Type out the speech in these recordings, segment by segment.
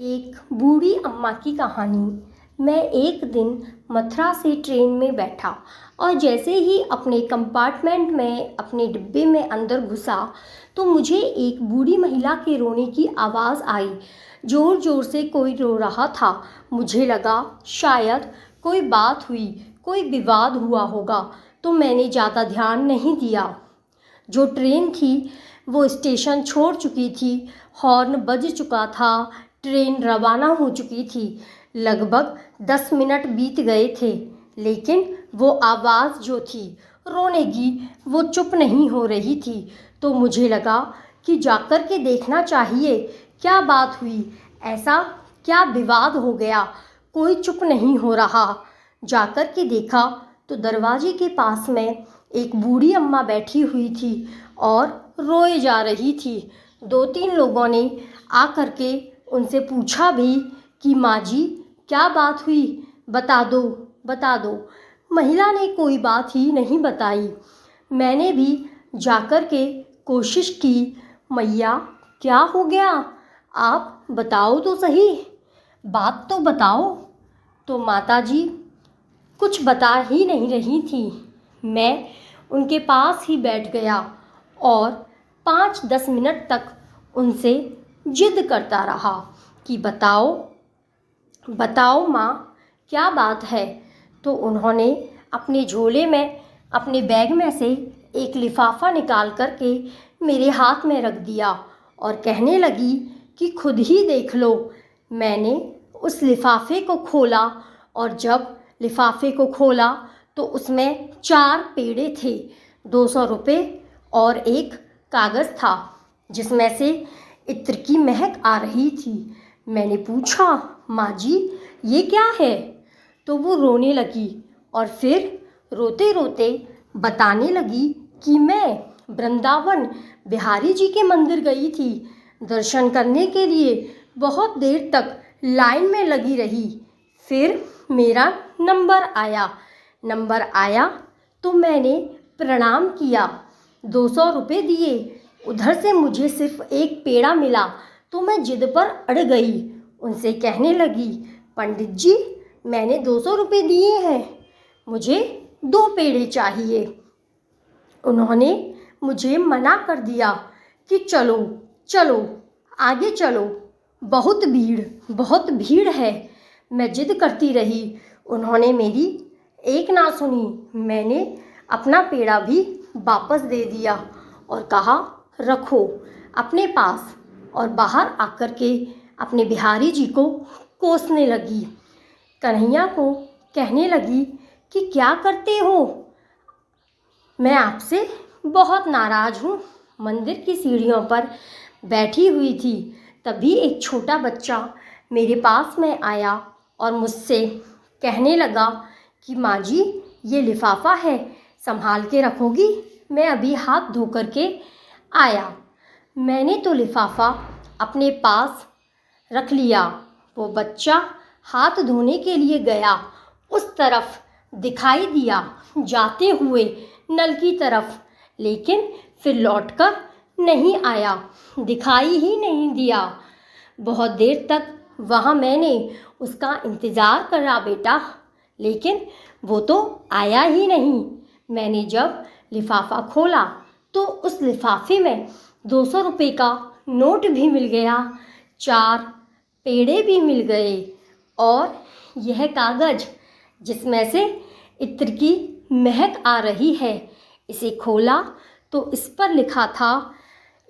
एक बूढ़ी अम्मा की कहानी। मैं एक दिन मथुरा से ट्रेन में बैठा और जैसे ही अपने कंपार्टमेंट में अपने डिब्बे में अंदर घुसा तो मुझे एक बूढ़ी महिला के रोने की आवाज़ आई। ज़ोर ज़ोर से कोई रो रहा था। मुझे लगा शायद कोई बात हुई, कोई विवाद हुआ होगा, तो मैंने ज़्यादा ध्यान नहीं दिया। जो ट्रेन थी वो स्टेशन छोड़ चुकी थी, हॉर्न बज चुका था, ट्रेन रवाना हो चुकी थी। लगभग 10 मिनट बीत गए थे, लेकिन वो आवाज़ जो थी रोने की वो चुप नहीं हो रही थी। तो मुझे लगा कि जाकर के देखना चाहिए क्या बात हुई, ऐसा क्या विवाद हो गया, कोई चुप नहीं हो रहा। जाकर के देखा तो दरवाजे के पास में एक बूढ़ी अम्मा बैठी हुई थी और रोए जा रही थी। 2-3 लोगों ने आकर के उनसे पूछा भी कि माँ जी क्या बात हुई, बता दो बता दो। महिला ने कोई बात ही नहीं बताई। मैंने भी जाकर के कोशिश की, मैया क्या हो गया, आप बताओ तो सही, बात तो बताओ। तो माता जी कुछ बता ही नहीं रही थी। मैं उनके पास ही बैठ गया और 5-10 मिनट तक उनसे जिद करता रहा कि बताओ बताओ माँ क्या बात है। तो उन्होंने अपने झोले में, अपने बैग में से एक लिफाफा निकाल करके मेरे हाथ में रख दिया और कहने लगी कि खुद ही देख लो। मैंने उस लिफाफे को खोला और जब लिफाफे को खोला तो उसमें 4 पेड़े थे, 200 रुपये और एक कागज़ था जिसमें से इत्र की महक आ रही थी। मैंने पूछा, माँ जी ये क्या है? तो वो रोने लगी और फिर रोते रोते बताने लगी कि मैं वृंदावन बिहारी जी के मंदिर गई थी दर्शन करने के लिए। बहुत देर तक लाइन में लगी रही, फिर मेरा नंबर आया तो मैंने प्रणाम किया, 200 रुपये दिए। उधर से मुझे सिर्फ एक पेड़ा मिला तो मैं जिद पर अड़ गई। उनसे कहने लगी, पंडित जी मैंने 200 रुपये दिए हैं, मुझे 2 पेड़े चाहिए। उन्होंने मुझे मना कर दिया कि चलो चलो आगे चलो, बहुत भीड़ है। मैं जिद करती रही, उन्होंने मेरी एक ना सुनी। मैंने अपना पेड़ा भी वापस दे दिया और कहा रखो अपने पास, और बाहर आकर के अपने बिहारी जी को कोसने लगी। कन्हैया को कहने लगी कि क्या करते हो, मैं आपसे बहुत नाराज़ हूँ। मंदिर की सीढ़ियों पर बैठी हुई थी, तभी एक छोटा बच्चा मेरे पास में आया और मुझसे कहने लगा कि माँ जी ये लिफाफा है, संभाल के रखोगी, मैं अभी हाथ धो कर के आया। मैंने तो लिफाफा अपने पास रख लिया। वो बच्चा हाथ धोने के लिए गया, उस तरफ दिखाई दिया जाते हुए नल की तरफ, लेकिन फिर लौटकर नहीं आया, दिखाई ही नहीं दिया। बहुत देर तक वहाँ मैंने उसका इंतज़ार करा बेटा, लेकिन वो तो आया ही नहीं। मैंने जब लिफाफा खोला तो उस लिफाफे में 200 रुपये का नोट भी मिल गया, 4 पेड़े भी मिल गए और यह कागज़ जिसमें से इत्र की महक आ रही है, इसे खोला तो इस पर लिखा था,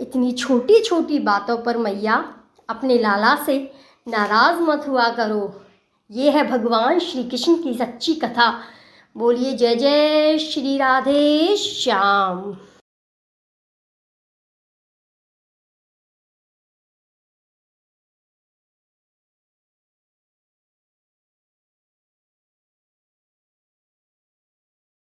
इतनी छोटी छोटी बातों पर मैया अपने लाला से नाराज़ मत हुआ करो। ये है भगवान श्री कृष्ण की सच्ची कथा। बोलिए जय जय श्री राधे श्याम।